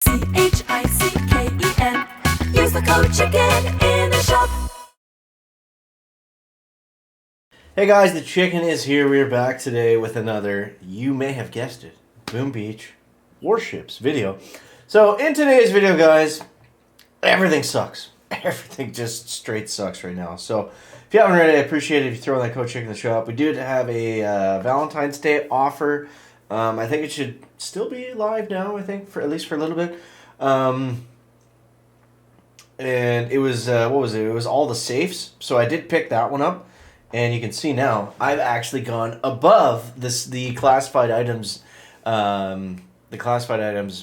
CHICKEN. Use the code CHICKEN in the shop. Hey guys, the chicken is here. We're back today with another, you may have guessed it, Boom Beach Warships video. So in today's video, guys, everything sucks. Everything just straight sucks right now. So if you haven't already, I appreciate it if you throw that code chicken in the shop. We do have a Valentine's Day offer. I think it should still be live now, I think, for at least for a little bit. And it was, what was it? It was all the safes. So I did pick that one up. And you can see now, I've actually gone above the classified items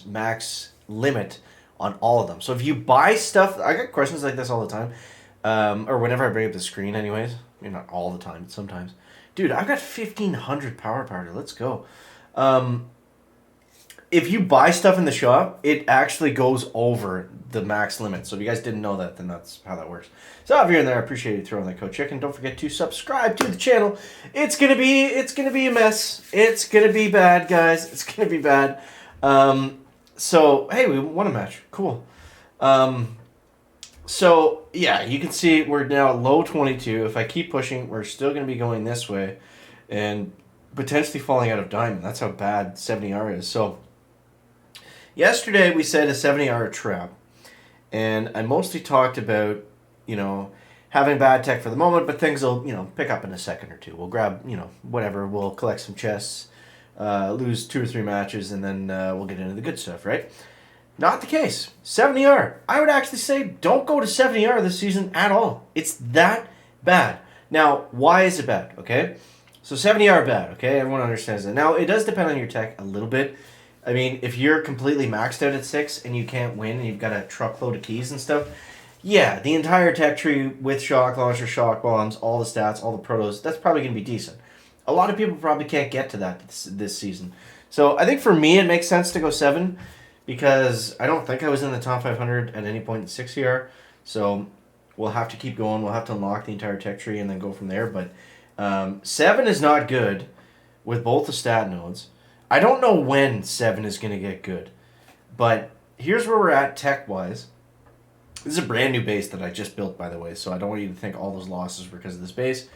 max limit on all of them. So if you buy stuff, I get questions like this all the time, or whenever I bring up the screen anyways. I mean, not all the time, but sometimes. Dude, I've got 1,500 power powder. Let's go. If you buy stuff in the shop, it actually goes over the max limit. So if you guys didn't know that, then that's how that works. So if you're in there, I appreciate you throwing that code chicken. Don't forget to subscribe to the channel. It's gonna be a mess. It's gonna be bad, guys. It's gonna be bad. So hey, we won a match. Cool. So yeah, you can see we're now at low 22. If I keep pushing, we're still gonna be going this way, and potentially falling out of diamond. That's how bad 70R is. So yesterday we said a 70R trap, and I mostly talked about, having bad tech for the moment, but things will, pick up in a second or two. We'll grab, whatever. We'll collect some chests, lose 2 or 3 matches, and then we'll get into the good stuff, right? Not the case. 70R. I would actually say don't go to 70R this season at all. It's that bad. Now, why is it bad, okay? So 70R bad, okay? Everyone understands that. Now, it does depend on your tech a little bit. I mean, if you're completely maxed out at 6 and you can't win and you've got a truckload of keys and stuff, yeah, the entire tech tree with shock launcher, shock bombs, all the stats, all the protos, that's probably going to be decent. A lot of people probably can't get to that this season. So I think for me it makes sense to go 7 because I don't think I was in the top 500 at any point in 6ER. So we'll have to keep going. We'll have to unlock the entire tech tree and then go from there. But 7 is not good with both the stat nodes. I don't know when 7 is going to get good. But here's where we're at tech-wise. This is a brand new base that I just built, by the way, so I don't want you to think all those losses were because of this base.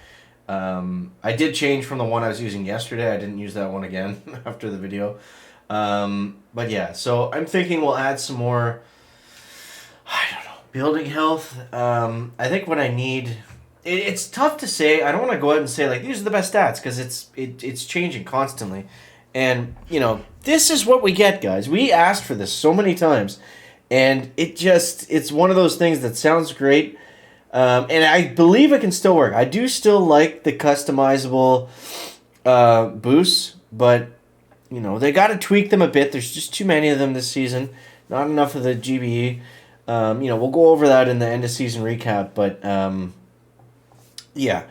I did change from the one I was using yesterday. I didn't use that one again after the video. But yeah, so I'm thinking we'll add some more, I don't know, building health. I think what I need, it's tough to say. I don't want to go out and say, like, these are the best stats because it's changing constantly. And, this is what we get, guys. We asked for this so many times. And it's one of those things that sounds great. And I believe it can still work. I do still like the customizable boosts. But, they got to tweak them a bit. There's just too many of them this season. Not enough of the GBE. We'll go over that in the end of season recap. But, yeah.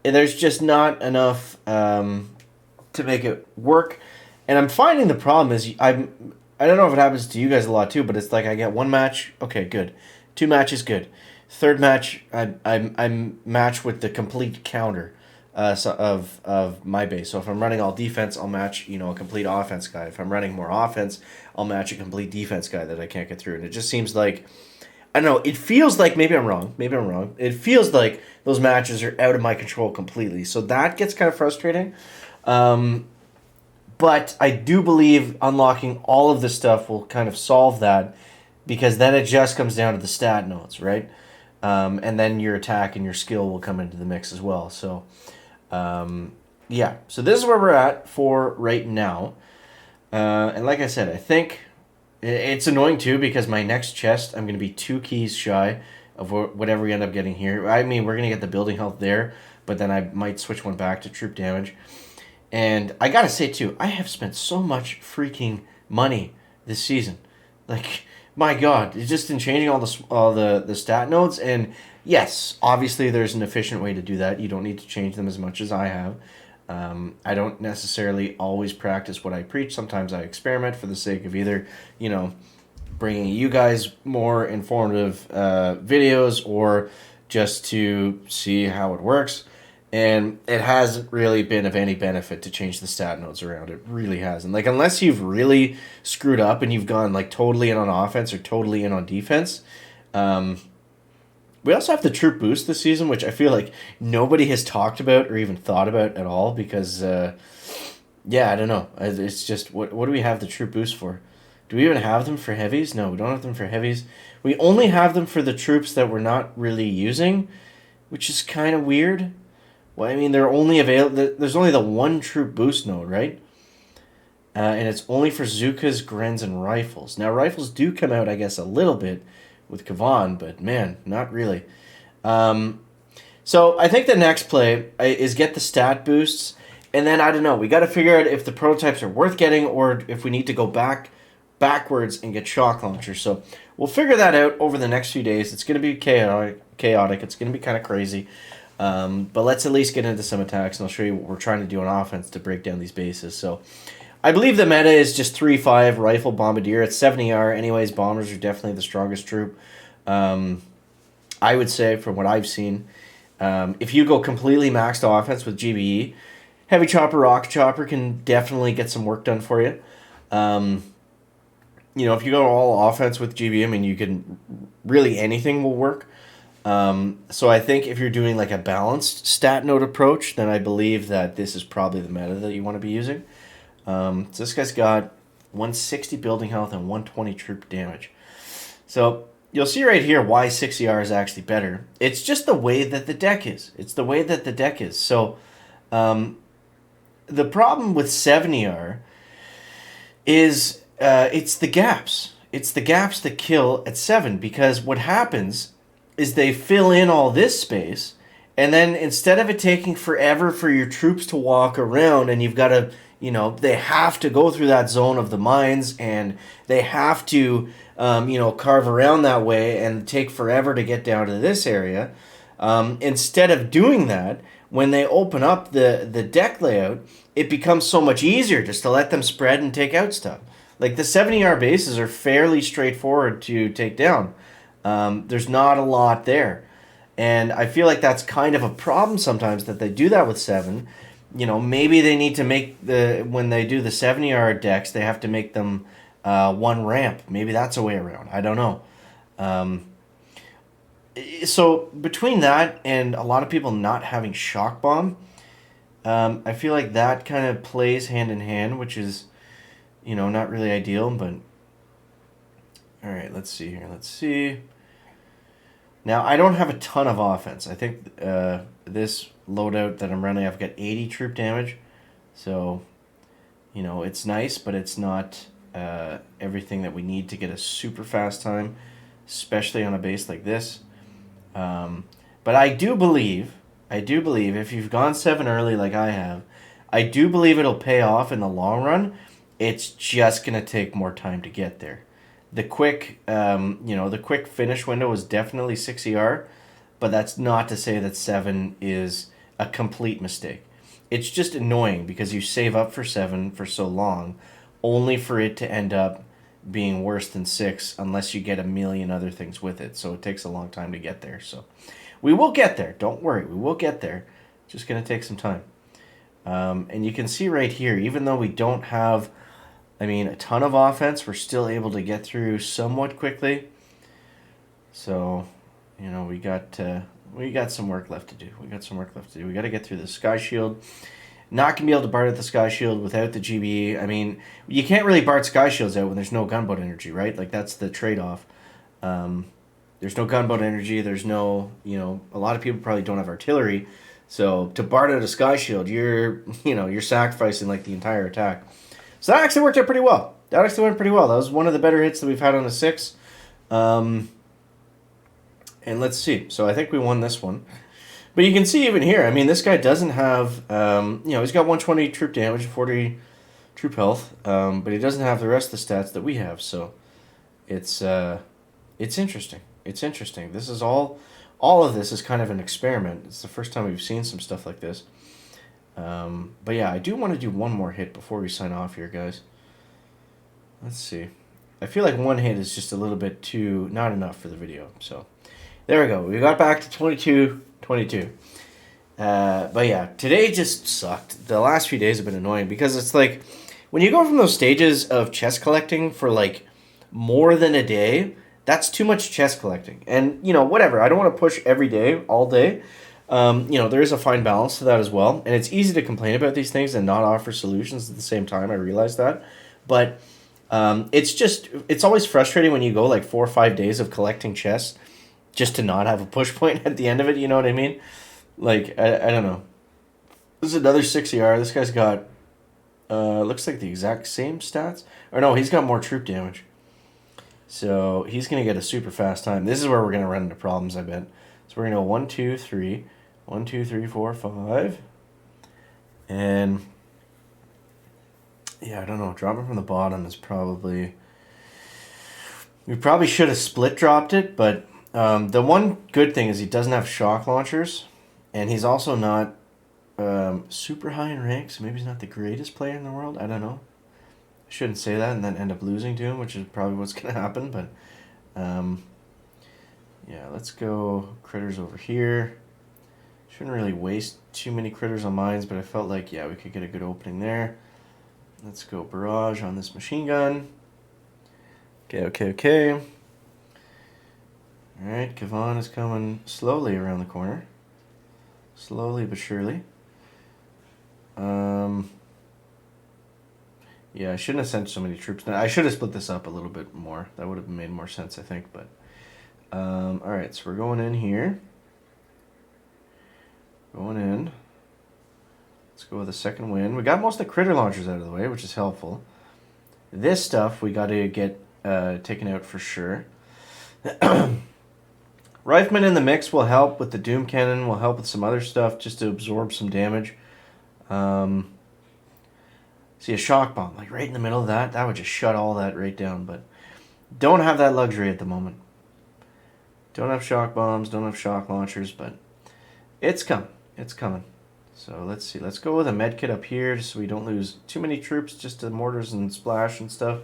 There's just not enough to make it work. And I'm finding the problem is I don't know if it happens to you guys a lot too, but it's like I get 1 match, okay, good. 2 matches, good. 3rd match, I'm matched with the complete counter of my base. So if I'm running all defense, I'll match a complete offense guy. If I'm running more offense, I'll match a complete defense guy that I can't get through. And it just seems like, I don't know, it feels like, maybe I'm wrong. It feels like those matches are out of my control completely. So that gets kind of frustrating. But I do believe unlocking all of this stuff will kind of solve that because then it just comes down to the stat nodes, right? And then your attack and your skill will come into the mix as well. So, yeah. So this is where we're at for right now. And like I said, I think it's annoying too because my next chest, I'm going to be 2 keys shy of whatever we end up getting here. I mean, we're going to get the building health there, but then I might switch one back to troop damage. And I gotta say too, I have spent so much freaking money this season. Like, my God, it's just in changing all the stat nodes. And yes, obviously there's an efficient way to do that. You don't need to change them as much as I have. I don't necessarily always practice what I preach. Sometimes I experiment for the sake of either, bringing you guys more informative videos or just to see how it works. And it hasn't really been of any benefit to change the stat nodes around. It really hasn't. Like, unless you've really screwed up and you've gone, like, totally in on offense or totally in on defense. We also have the troop boost this season, which I feel like nobody has talked about or even thought about at all because, yeah, I don't know. It's just, what do we have the troop boost for? Do we even have them for heavies? No, we don't have them for heavies. We only have them for the troops that we're not really using, which is kind of weird. Well, I mean, they're only there's only the one troop boost node, right? And it's only for Zukas, Grens, and rifles. Now, rifles do come out, I guess, a little bit with Kavan, but man, not really. So I think the next play is get the stat boosts, and then I don't know. We got to figure out if the prototypes are worth getting or if we need to go backwards and get shock launchers. So we'll figure that out over the next few days. It's going to be chaotic. It's going to be kind of crazy. But let's at least get into some attacks, and I'll show you what we're trying to do on offense to break down these bases. So I believe the meta is just 3-5 rifle bombardier. It's 70R. Anyways, bombers are definitely the strongest troop. I would say, from what I've seen, if you go completely maxed offense with GBE, heavy chopper, rocket chopper can definitely get some work done for you. If you go all offense with GBE, I mean, you can really anything will work. So I think if you're doing like a balanced stat node approach, then I believe that this is probably the meta that you want to be using. So this guy's got 160 building health and 120 troop damage. So you'll see right here why 60R is actually better. It's just the way that the deck is. So the problem with 70R is it's the gaps. It's the gaps that kill at 7, because what happens is they fill in all this space, and then instead of it taking forever for your troops to walk around, and you've got to, they have to go through that zone of the mines, and they have to, carve around that way and take forever to get down to this area. Instead of doing that, when they open up the deck layout, it becomes so much easier just to let them spread and take out stuff. Like, the 70R bases are fairly straightforward to take down. There's not a lot there. And I feel like that's kind of a problem sometimes that they do that with 7. Maybe they need to make when they do the 70R decks, they have to make them one ramp. Maybe that's a way around. I don't know. So between that and a lot of people not having shock bomb, I feel like that kind of plays hand in hand, which is, not really ideal, but all right, let's see here. Let's see. Now, I don't have a ton of offense. I think this loadout that I'm running, I've got 80 troop damage. So, it's nice, but it's not everything that we need to get a super fast time, especially on a base like this. But I do believe if you've gone 7 early like I have, I do believe it'll pay off in the long run. It's just going to take more time to get there. The quick finish window is definitely 60R, but that's not to say that 7 is a complete mistake. It's just annoying because you save up for 7 for so long, only for it to end up being worse than 6 unless you get a million other things with it. So it takes a long time to get there. So we will get there. Don't worry. We will get there. Just going to take some time. And you can see right here, even though we don't have, a ton of offense, we're still able to get through somewhat quickly. So, we got some work left to do. We got to get through the Sky Shield. Not going to be able to BART at the Sky Shield without the GBE. You can't really BART Sky Shields out when there's no gunboat energy, right? Like, that's the trade-off. There's no gunboat energy. There's no, a lot of people probably don't have artillery. So to BART out a Sky Shield, you're sacrificing, like, the entire attack. So that actually worked out pretty well. That was one of the better hits that we've had on a 6. And let's see. So I think we won this one. But you can see even here, this guy doesn't have, he's got 120 troop damage, 40 troop health, but he doesn't have the rest of the stats that we have. So it's interesting. This is all of this is kind of an experiment. It's the first time we've seen some stuff like this. But yeah, I do want to do one more hit before we sign off here, guys. Let's see. I feel like one hit is just a little bit not enough for the video. So there we go. We got back to 22. But yeah, today just sucked. The last few days have been annoying because it's like when you go from those stages of chest collecting for like more than a day, that's too much chest collecting. And you know, whatever. I don't want to push every day, all day. You know, there is a fine balance to that as well. And it's easy to complain about these things and not offer solutions at the same time. I realize that, but it's always frustrating when you go like 4 or 5 days of collecting chests just to not have a push point at the end of it. You know what I mean? Like, I don't know. This is another 6ER. This guy's got, looks like the exact same stats. Or no, he's got more troop damage. So he's going to get a super fast time. This is where we're going to run into problems, I bet. So we're going to go 1, 2, 3. 1, 2, 3, 4, 5. And, yeah, I don't know. Dropping from the bottom is probably... We probably should have split dropped it, but the one good thing is he doesn't have shock launchers. And he's also not super high in rank, so maybe he's not the greatest player in the world. I don't know. I shouldn't say that and then end up losing to him, which is probably what's going to happen. But, yeah, let's go critters over here. Shouldn't really waste too many critters on mines, but I felt like, yeah, we could get a good opening there. Let's go barrage on this machine gun. Okay. All right, Kavan is coming slowly around the corner. Slowly but surely. Yeah, I shouldn't have sent so many troops. I should have split this up a little bit more. That would have made more sense, I think. But all right, so we're going in here. Going in. Let's go with a second win. We got most of the critter launchers out of the way, which is helpful. This stuff we got to get taken out for sure. Rifleman in the mix will help with the Doom Cannon, will help with some other stuff just to absorb some damage. See a shock bomb, like right in the middle of that would just shut all that right down, but don't have that luxury at the moment. Don't have shock bombs, don't have shock launchers, but it's coming. It's coming. So let's see. Let's go with a med kit up here so we don't lose too many troops just to mortars and splash and stuff.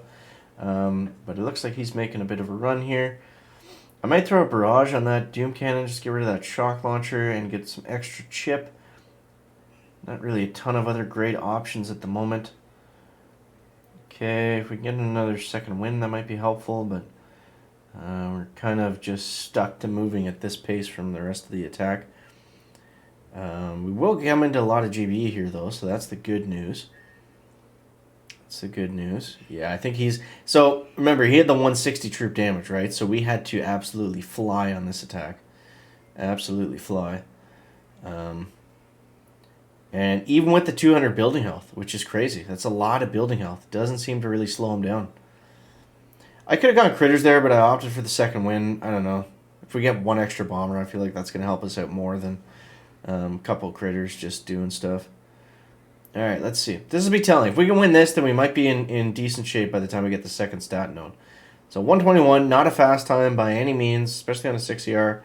But it looks like he's making a bit of a run here. I might throw a barrage on that Doom Cannon, just get rid of that shock launcher and get some extra chip. Not really a ton of other great options at the moment. Okay, if we can get another second win, that might be helpful, but we're kind of just stuck to moving at this pace from the rest of the attack. We will come into a lot of GBE here, though, so that's the good news. That's the good news. Yeah, I think he's... So, remember, he had the 160 troop damage, right? So we had to absolutely fly on this attack. Absolutely fly. And even with the 200 building health, which is crazy. That's a lot of building health. Doesn't seem to really slow him down. I could have gone critters there, but I opted for the second win. I don't know. If we get one extra bomber, I feel like that's going to help us out more than a couple of critters just doing stuff. All right, let's see. This will be telling. If we can win this, then we might be in decent shape by the time we get the second stat node. So 121, not a fast time by any means, especially on a 6ER.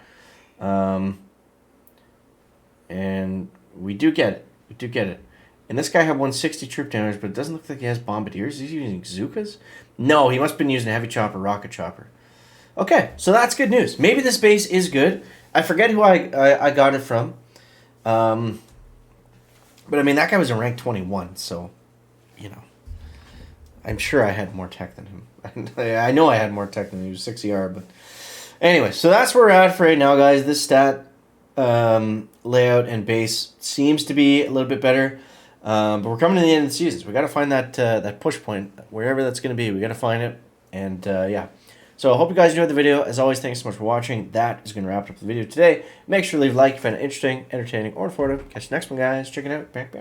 And we do get it. We do get it. And this guy had 160 troop damage, but it doesn't look like he has bombardiers. Is he using Zookas? No, he must have been using a heavy chopper, rocket chopper. Okay, so that's good news. Maybe this base is good. I forget who I got it from. But I mean, that guy was in rank 21, so, you know, I'm sure I had more tech than him. I know I had more tech than him. He was 6ER, but anyway, so that's where we're at for right now, guys. This stat layout and base seems to be a little bit better, but we're coming to the end of the season, so we got to find that push point, wherever that's going to be. We got to find it, and yeah. So I hope you guys enjoyed the video. As always, thanks so much for watching. That is going to wrap up the video today. Make sure to leave a like if you found it interesting, entertaining, or informative. Catch you next one, guys. Check it out. Back.